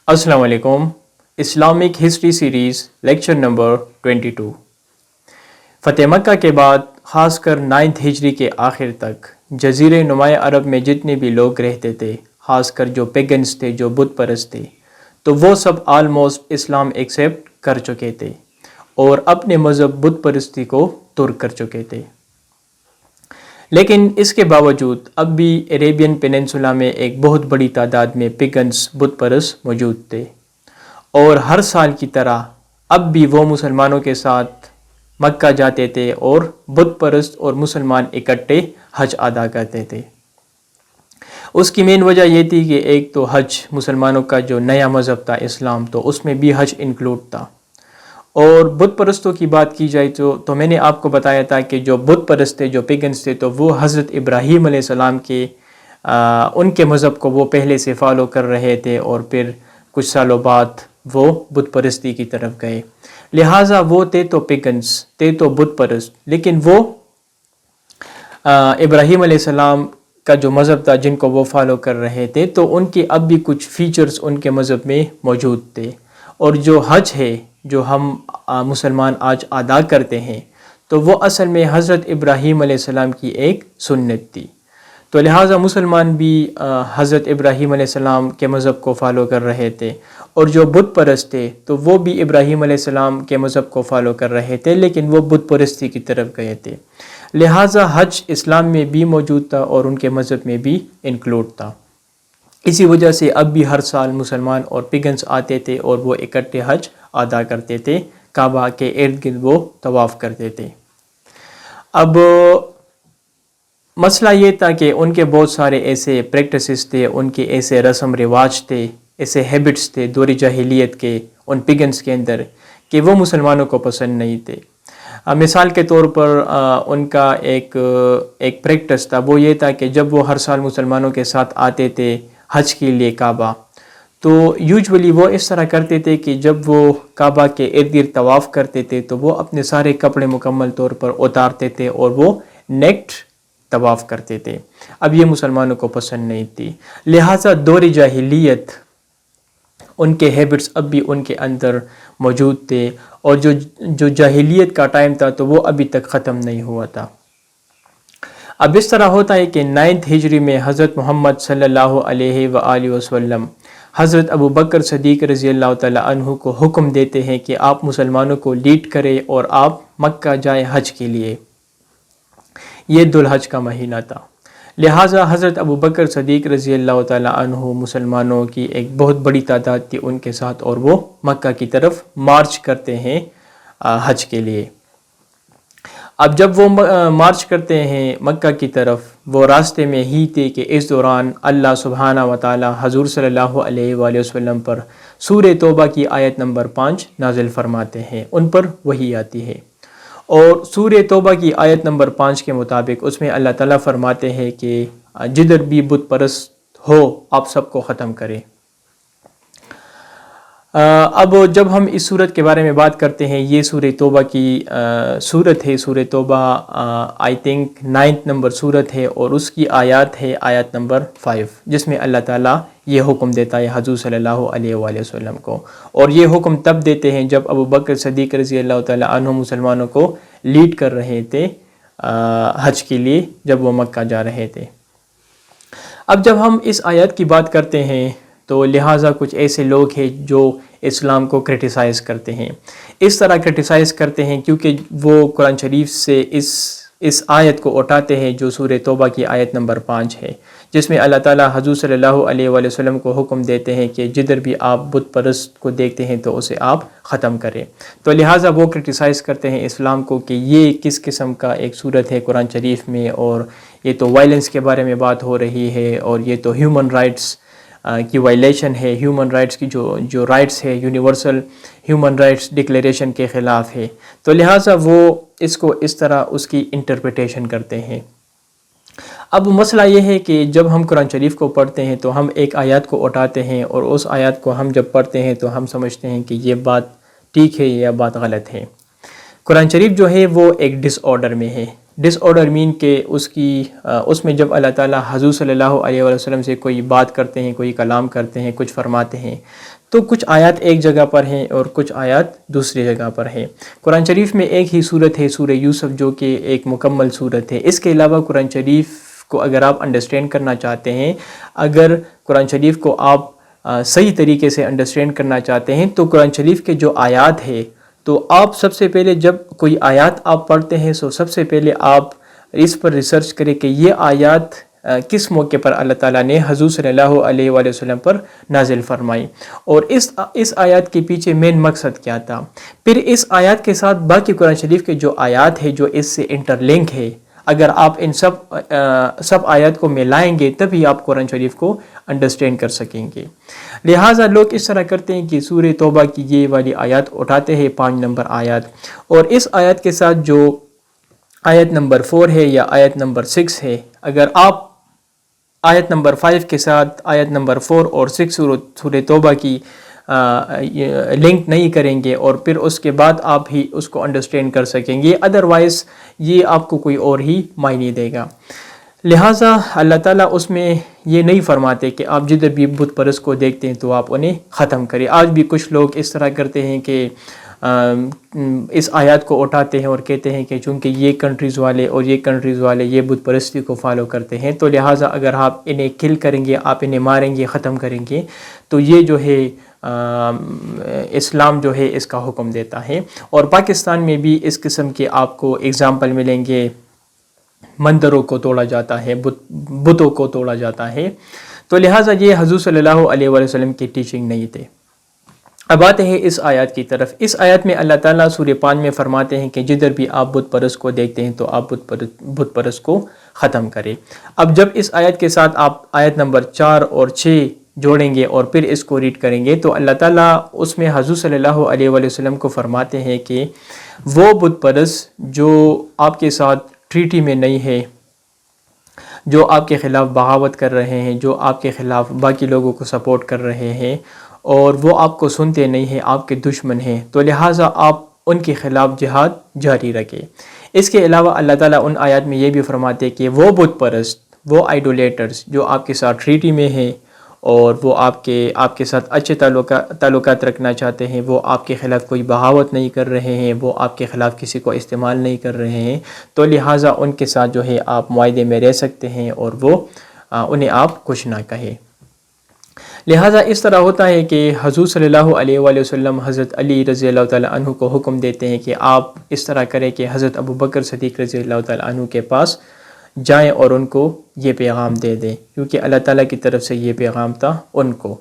السلام علیکم. Islamic history series lecture number 22. فتح مکہ کے بعد خاص کر 9 ہجری کے آخر تک جزیرے نمایاں عرب میں جتنے بھی لوگ رہتے تھے، خاص کر جو پیگنز تھے، جو بت پرست تھے، تو وہ سب آلموسٹ اسلام ایکسیپٹ کر چکے تھے اور اپنے مذہب بت پرستی کو ترک کر چکے تھے. لیکن اس کے باوجود اب بھی عربین پیننسولا میں ایک بہت بڑی تعداد میں پیگنز بت پرست موجود تھے، اور ہر سال کی طرح اب بھی وہ مسلمانوں کے ساتھ مکہ جاتے تھے اور بت پرست اور مسلمان اکٹھے حج ادا کرتے تھے. اس کی مین وجہ یہ تھی کہ ایک تو حج مسلمانوں کا جو نیا مذہب تھا اسلام، تو اس میں بھی حج انکلوڈ تھا. اور بت پرستوں کی بات کی جائے تو میں نے آپ کو بتایا تھا کہ جو بت پرست تھے، جو پیگنز تھے، تو وہ حضرت ابراہیم علیہ السلام کے ان کے مذہب کو وہ پہلے سے فالو کر رہے تھے، اور پھر کچھ سالوں بعد وہ بت پرستی کی طرف گئے. لہٰذا وہ تھے تو پیگنز، تھے تو بت پرست، لیکن وہ ابراہیم علیہ السلام کا جو مذہب تھا جن کو وہ فالو کر رہے تھے، تو ان کے اب بھی کچھ فیچرز ان کے مذہب میں موجود تھے. اور جو حج ہے جو ہم مسلمان آج ادا کرتے ہیں، تو وہ اصل میں حضرت ابراہیم علیہ السلام کی ایک سنت تھی. تو لہٰذا مسلمان بھی حضرت ابراہیم علیہ السلام کے مذہب کو فالو کر رہے تھے، اور جو بت پرست تھے تو وہ بھی ابراہیم علیہ السلام کے مذہب کو فالو کر رہے تھے، لیکن وہ بت پرستی کی طرف گئے تھے. لہٰذا حج اسلام میں بھی موجود تھا اور ان کے مذہب میں بھی انکلوڈ تھا. اسی وجہ سے اب بھی ہر سال مسلمان اور پیگنز آتے تھے اور وہ اکٹھے حج ادا کرتے تھے، کعبہ کے ارد گرد وہ طواف کرتے تھے. اب مسئلہ یہ تھا کہ ان کے بہت سارے ایسے پریکٹسز تھے، ان کے ایسے رسم رواج تھے، ایسے ہیبٹس تھے دور جاہلیت کے ان پیگنز کے اندر کہ وہ مسلمانوں کو پسند نہیں تھے. مثال کے طور پر ان کا ایک پریکٹس تھا، وہ یہ تھا کہ جب وہ ہر سال مسلمانوں کے ساتھ آتے تھے حج کے لیے کعبہ، تو یوجولی وہ اس طرح کرتے تھے کہ جب وہ کعبہ کے ارد گرد طواف کرتے تھے تو وہ اپنے سارے کپڑے مکمل طور پر اتارتے تھے اور وہ نیکڈ طواف کرتے تھے. اب یہ مسلمانوں کو پسند نہیں تھی. لہٰذا دور جاہلیت ان کے ہیبٹس اب بھی ان کے اندر موجود تھے، اور جو جاہلیت کا ٹائم تھا تو وہ ابھی تک ختم نہیں ہوا تھا. اب اس طرح ہوتا ہے کہ 9 ہجری میں حضرت محمد صلی اللہ علیہ وآلہ وسلم حضرت ابو بکر صدیق رضی اللہ تعالیٰ عنہ کو حکم دیتے ہیں کہ آپ مسلمانوں کو لیڈ کریں اور آپ مکہ جائیں حج کے لیے. یہ ذو الحج کا مہینہ تھا. لہٰذا حضرت ابو بکر صدیق رضی اللہ تعالیٰ عنہ مسلمانوں کی ایک بہت بڑی تعداد تھی ان کے ساتھ، اور وہ مکہ کی طرف مارچ کرتے ہیں حج کے لیے. اب جب وہ مارچ کرتے ہیں مکہ کی طرف، وہ راستے میں ہی تھے کہ اس دوران اللہ سبحانہ و تعالی حضور صلی اللہ علیہ وآلہ وسلم پر سورہ توبہ کی آیت نمبر 5 نازل فرماتے ہیں، ان پر وحی آتی ہے. اور سورہ توبہ کی آیت نمبر 5 کے مطابق اس میں اللہ تعالیٰ فرماتے ہیں کہ جدھر بھی بت پرست ہو آپ سب کو ختم کریں. اب جب ہم اس صورت کے بارے میں بات کرتے ہیں، یہ سورہ توبہ کی صورت ہے. سورہ توبہ آئی تھنک 9 نمبر صورت ہے، اور اس کی آیات ہے آیات نمبر 5، جس میں اللہ تعالیٰ یہ حکم دیتا ہے حضور صلی اللہ علیہ وآلہ وسلم کو. اور یہ حکم تب دیتے ہیں جب ابو بکر صدیق رضی اللہ تعالیٰ عنہ مسلمانوں کو لیڈ کر رہے تھے حج کے لیے، جب وہ مکہ جا رہے تھے. اب جب ہم اس آیات کی بات کرتے ہیں تو لہٰذا کچھ ایسے لوگ ہیں جو اسلام کو کرٹیسائز کرتے ہیں. اس طرح کرٹیسائز کرتے ہیں کیونکہ وہ قرآن شریف سے اس آیت کو اٹھاتے ہیں جو سورہ توبہ کی آیت نمبر 5 ہے، جس میں اللہ تعالیٰ حضور صلی اللہ علیہ وآلہ وسلم کو حکم دیتے ہیں کہ جدھر بھی آپ بت پرست کو دیکھتے ہیں تو اسے آپ ختم کریں. تو لہٰذا وہ کرٹیسائز کرتے ہیں اسلام کو کہ یہ کس قسم کا ایک صورت ہے قرآن شریف میں، اور یہ تو وائلنس کے بارے میں بات ہو رہی ہے، اور یہ تو ہیومن رائٹس کی وائلیشن ہے، ہیومن رائٹس کی جو رائٹس ہے یونیورسل ہیومن رائٹس ڈکلیریشن کے خلاف ہے. تو لہٰذا وہ اس کو اس طرح اس کی انٹرپریٹیشن کرتے ہیں. اب مسئلہ یہ ہے کہ جب ہم قرآن شریف کو پڑھتے ہیں تو ہم ایک آیات کو اٹھاتے ہیں، اور اس آیات کو ہم جب پڑھتے ہیں تو ہم سمجھتے ہیں کہ یہ بات ٹھیک ہے یا بات غلط ہے. قرآن شریف جو ہے وہ ایک ڈس آرڈر میں ہے. ڈس آرڈر مین کہ اس میں جب اللہ تعالیٰ حضور صلی اللہ علیہ وسلم سے کوئی بات کرتے ہیں، کوئی کلام کرتے ہیں، کچھ فرماتے ہیں، تو کچھ آیات ایک جگہ پر ہیں اور کچھ آیات دوسری جگہ پر ہیں۔ قرآن شریف میں ایک ہی صورت ہے سورہ یوسف جو کہ ایک مکمل صورت ہے۔ اس کے علاوہ قرآن شریف کو اگر آپ انڈرسٹینڈ کرنا چاہتے ہیں، اگر قرآن شریف کو آپ صحیح طریقے سے انڈرسٹینڈ کرنا چاہتے ہیں تو قرآن شریف کے جو آیات ہے تو آپ سب سے پہلے جب کوئی آیات آپ پڑھتے ہیں تو سب سے پہلے آپ اس پر ریسرچ کریں کہ یہ آیات کس موقع پر اللہ تعالیٰ نے حضور صلی اللہ علیہ وآلہ وسلم پر نازل فرمائی، اور اس آیات کے پیچھے مین مقصد کیا تھا۔ پھر اس آیات کے ساتھ باقی قرآن شریف کے جو آیات ہے جو اس سے انٹر لنک ہے، اگر آپ ان سب آیات کو ملائیں گے تبھی آپ قرآن شریف کو انڈرسٹینڈ کر سکیں گے۔ لہٰذا لوگ اس طرح کرتے ہیں کہ سورہ توبہ کی یہ والی آیات اٹھاتے ہیں 5 نمبر آیات، اور اس آیت کے ساتھ جو آیت نمبر 4 ہے یا آیت نمبر 6 ہے، اگر آپ آیت نمبر 5 کے ساتھ آیت نمبر 4 اور 6 سورہ توبہ کی لنک نہیں کریں گے اور پھر اس کے بعد آپ ہی اس کو انڈرسٹینڈ کر سکیں گے، ادروائز یہ آپ کو کوئی اور ہی معنی دے گا۔ لہٰذا اللہ تعالیٰ اس میں یہ نہیں فرماتے کہ آپ جدھر بھی بت پرست کو دیکھتے ہیں تو آپ انہیں ختم کریں۔ آج بھی کچھ لوگ اس طرح کرتے ہیں کہ اس آیات کو اٹھاتے ہیں اور کہتے ہیں کہ چونکہ یہ کنٹریز والے اور یہ کنٹریز والے یہ بت پرستی کو فالو کرتے ہیں تو لہٰذا اگر آپ انہیں کل کریں گے، آپ انہیں ماریں گے، ختم کریں گے تو یہ جو ہے اسلام جو ہے اس کا حکم دیتا ہے۔ اور پاکستان میں بھی اس قسم کے آپ کو اگزامپل ملیں گے، مندروں کو توڑا جاتا ہے، بتوں کو توڑا جاتا ہے، تو لہٰذا یہ حضور صلی اللہ علیہ وآلہ وسلم کی ٹیچنگ نہیں تھے۔ اب آتے ہیں اس آیات کی طرف۔ اس آیات میں اللہ تعالیٰ سورہ 5 میں فرماتے ہیں کہ جدھر بھی آپ بت پرست کو دیکھتے ہیں تو آپ بت پرست کو ختم کریں۔ اب جب اس آیت کے ساتھ آپ آیت نمبر 4 اور 6 جوڑیں گے اور پھر اس کو ریڈ کریں گے تو اللہ تعالیٰ اس میں حضور صلی اللہ علیہ وآلہ وسلم کو فرماتے ہیں کہ وہ بت پرست جو آپ کے ساتھ ٹریٹی میں نہیں ہے، جو آپ کے خلاف بغاوت کر رہے ہیں، جو آپ کے خلاف باقی لوگوں کو سپورٹ کر رہے ہیں اور وہ آپ کو سنتے نہیں ہیں، آپ کے دشمن ہیں، تو لہٰذا آپ ان کے خلاف جہاد جاری رکھیں۔ اس کے علاوہ اللہ تعالیٰ ان آیات میں یہ بھی فرماتے ہیں کہ وہ بت پرست، وہ آئیڈولیٹرز جو آپ کے ساتھ ٹریٹی میں ہیں اور وہ آپ کے ساتھ اچھے تعلقات رکھنا چاہتے ہیں، وہ آپ کے خلاف کوئی بغاوت نہیں کر رہے ہیں، وہ آپ کے خلاف کسی کو استعمال نہیں کر رہے ہیں، تو لہٰذا ان کے ساتھ جو ہے آپ معاہدے میں رہ سکتے ہیں اور وہ انہیں آپ کچھ نہ کہیں۔ لہٰذا اس طرح ہوتا ہے کہ حضور صلی اللہ علیہ وآلہ وسلم حضرت علی رضی اللہ تعالیٰ عنہ کو حکم دیتے ہیں کہ آپ اس طرح کریں کہ حضرت ابو بکر صدیق رضی اللہ تعالیٰ عنہ کے پاس جائیں اور ان کو یہ پیغام دے دیں، کیونکہ اللہ تعالیٰ کی طرف سے یہ پیغام تھا ان کو۔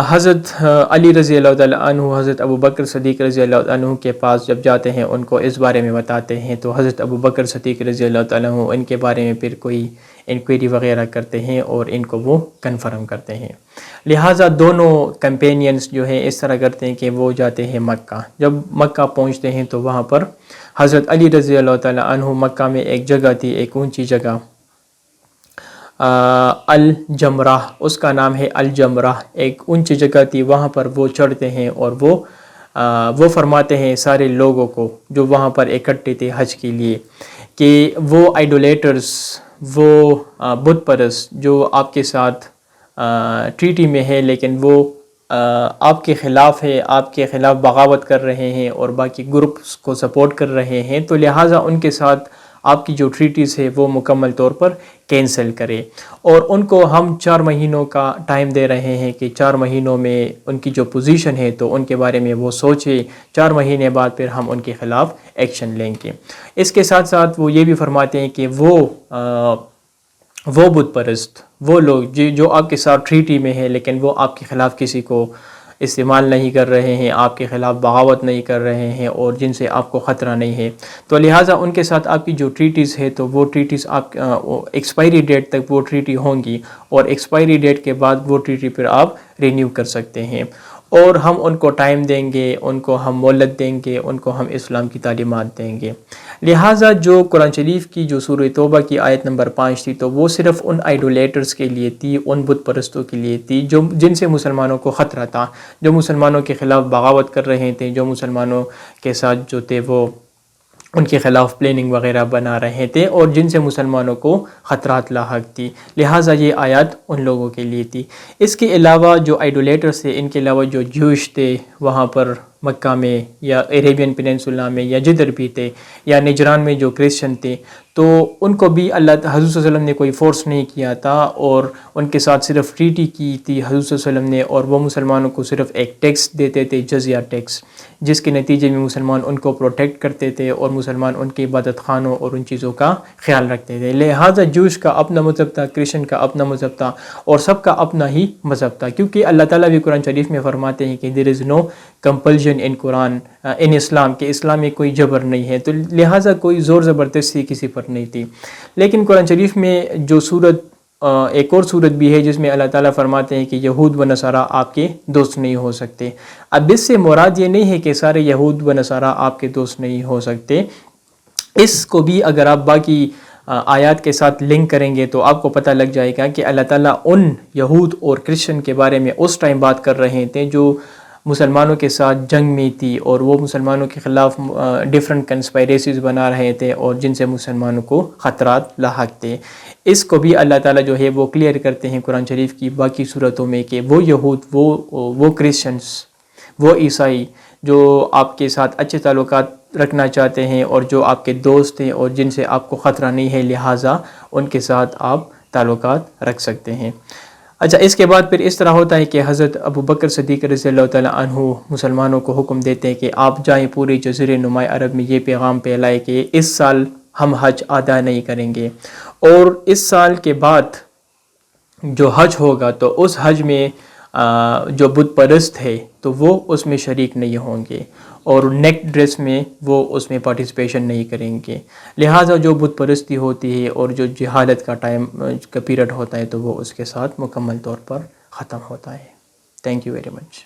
حضرت علی رضی اللہ تعالیٰ عنہ حضرت ابو بکر صدیق رضی اللہ عنہ کے پاس جب جاتے ہیں ان کو اس بارے میں بتاتے ہیں تو حضرت ابو بکر صدیق رضی اللہ تعالیٰ عنہ ان کے بارے میں پھر کوئی انکوائری وغیرہ کرتے ہیں اور ان کو وہ کنفرم کرتے ہیں۔ لہٰذا دونوں کمپینینز جو ہیں اس طرح کرتے ہیں کہ وہ جاتے ہیں مکہ۔ جب مکہ پہنچتے ہیں تو وہاں پر حضرت علی رضی اللہ تعالیٰ عنہ مکہ میں ایک جگہ تھی، ایک اونچی جگہ الجمرہ، اس کا نام ہے الجمرہ، ایک اونچی جگہ تھی، وہاں پر وہ چڑھتے ہیں اور وہ فرماتے ہیں سارے لوگوں کو جو وہاں پر اکٹھے تھے حج کے لیے کہ وہ آئیڈولیٹرز، وہ بت پرست جو آپ کے ساتھ ٹریٹی میں ہے لیکن وہ آپ کے خلاف ہے، آپ کے خلاف بغاوت کر رہے ہیں اور باقی گروپس کو سپورٹ کر رہے ہیں، تو لہٰذا ان کے ساتھ آپ کی جو ٹریٹیز ہے وہ مکمل طور پر کینسل کرے، اور ان کو ہم 4 مہینوں کا ٹائم دے رہے ہیں کہ 4 مہینوں میں ان کی جو پوزیشن ہے تو ان کے بارے میں وہ سوچے، 4 مہینے بعد پھر ہم ان کے خلاف ایکشن لیں گے۔ اس کے ساتھ ساتھ وہ یہ بھی فرماتے ہیں کہ وہ بت پرست، وہ لوگ جو آپ کے ساتھ ٹریٹی میں ہے لیکن وہ آپ کے خلاف کسی کو استعمال نہیں کر رہے ہیں، آپ کے خلاف بغاوت نہیں کر رہے ہیں اور جن سے آپ کو خطرہ نہیں ہے، تو لہٰذا ان کے ساتھ آپ کی جو ٹریٹیز ہے تو وہ ٹریٹیز آپ ایکسپائری ڈیٹ تک وہ ٹریٹی ہوں گی، اور ایکسپائری ڈیٹ کے بعد وہ ٹریٹی پھر آپ رینیو کر سکتے ہیں، اور ہم ان کو ٹائم دیں گے، ان کو ہم مہلت دیں گے، ان کو ہم اسلام کی تعلیمات دیں گے۔ لہٰذا جو قرآن شریف کی جو سورہ توبہ کی آیت نمبر 5 تھی تو وہ صرف ان آئیڈولیٹرز کے لیے تھی، ان بت پرستوں کے لیے تھی جن سے مسلمانوں کو خطرہ تھا، جو مسلمانوں کے خلاف بغاوت کر رہے تھے، جو مسلمانوں کے ساتھ جو تھے وہ ان کے خلاف پلاننگ وغیرہ بنا رہے تھے اور جن سے مسلمانوں کو خطرات لاحق تھی، لہٰذا یہ آیات ان لوگوں کے لیے تھی۔ اس کے علاوہ جو آئیڈولیٹرس تھے، ان کے علاوہ جو جوش تھے وہاں پر مکہ میں یا عربین پیننسولا میں یا جدھر بھی تھے، یا نجران میں جو کرسچن تھے، تو ان کو بھی حضور صلی اللہ علیہ وسلم نے کوئی فورس نہیں کیا تھا اور ان کے ساتھ صرف ٹریٹی کی تھی حضور صلی اللہ علیہ وسلم نے، اور وہ مسلمانوں کو صرف ایک ٹیکس دیتے تھے، جزیہ ٹیکس، جس کے نتیجے میں مسلمان ان کو پروٹیکٹ کرتے تھے اور مسلمان ان کے عبادت خانوں اور ان چیزوں کا خیال رکھتے تھے۔ لہٰذا جوش کا اپنا مذہب تھا، کرسچن کا اپنا مذہب تھا، اور سب کا اپنا ہی مذہب تھا، کیونکہ اللہ تعالیٰ بھی قرآن شریف میں فرماتے ہیں کہ دیر از نو کمپلژن ان قرآن ان اسلام، کہ اسلام میں کوئی جبر نہیں ہے، تو لہٰذا کوئی زور زبردستی کسی پر نہیں تھی۔ لیکن قرآن شریف میں جو صورت ایک اور صورت بھی ہے جس میں اللہ تعالیٰ فرماتے ہیں کہ یہود و نصارہ آپ کے دوست نہیں ہو سکتے۔ اب اس سے مراد یہ نہیں ہے کہ سارے یہود و نصارہ آپ کے دوست نہیں ہو سکتے، اس کو بھی اگر آپ باقی آیات کے ساتھ لنک کریں گے تو آپ کو پتہ لگ جائے گا کہ اللہ تعالیٰ ان یہود اور کرسچن کے بارے میں اس ٹائم بات کر رہے تھے جو مسلمانوں کے ساتھ جنگ میں تھی، اور وہ مسلمانوں کے خلاف ڈیفرنٹ کنسپائریسیز بنا رہے تھے اور جن سے مسلمانوں کو خطرات لاحق تھے۔ اس کو بھی اللہ تعالیٰ جو ہے وہ کلیئر کرتے ہیں قرآن شریف کی باقی صورتوں میں کہ وہ یہود، وہ کرسچنس، وہ عیسائی جو آپ کے ساتھ اچھے تعلقات رکھنا چاہتے ہیں اور جو آپ کے دوست ہیں اور جن سے آپ کو خطرہ نہیں ہے، لہٰذا ان کے ساتھ آپ تعلقات رکھ سکتے ہیں۔ اچھا، اس کے بعد پھر اس طرح ہوتا ہے کہ حضرت ابو بکر صدیق رضی اللہ تعالیٰ عنہ مسلمانوں کو حکم دیتے ہیں کہ آپ جائیں پورے جزیرے نما عرب میں یہ پیغام پھیلائے کہ اس سال ہم حج ادا نہیں کریں گے، اور اس سال کے بعد جو حج ہوگا تو اس حج میں جو بت پرست ہے تو وہ اس میں شریک نہیں ہوں گے، اور نیک ڈریس میں وہ اس میں پارٹیسپیشن نہیں کریں گے، لہٰذا جو بت پرستی ہوتی ہے اور جو جہالت کا ٹائم کا پیریڈ ہوتا ہے تو وہ اس کے ساتھ مکمل طور پر ختم ہوتا ہے۔ Thank you very much.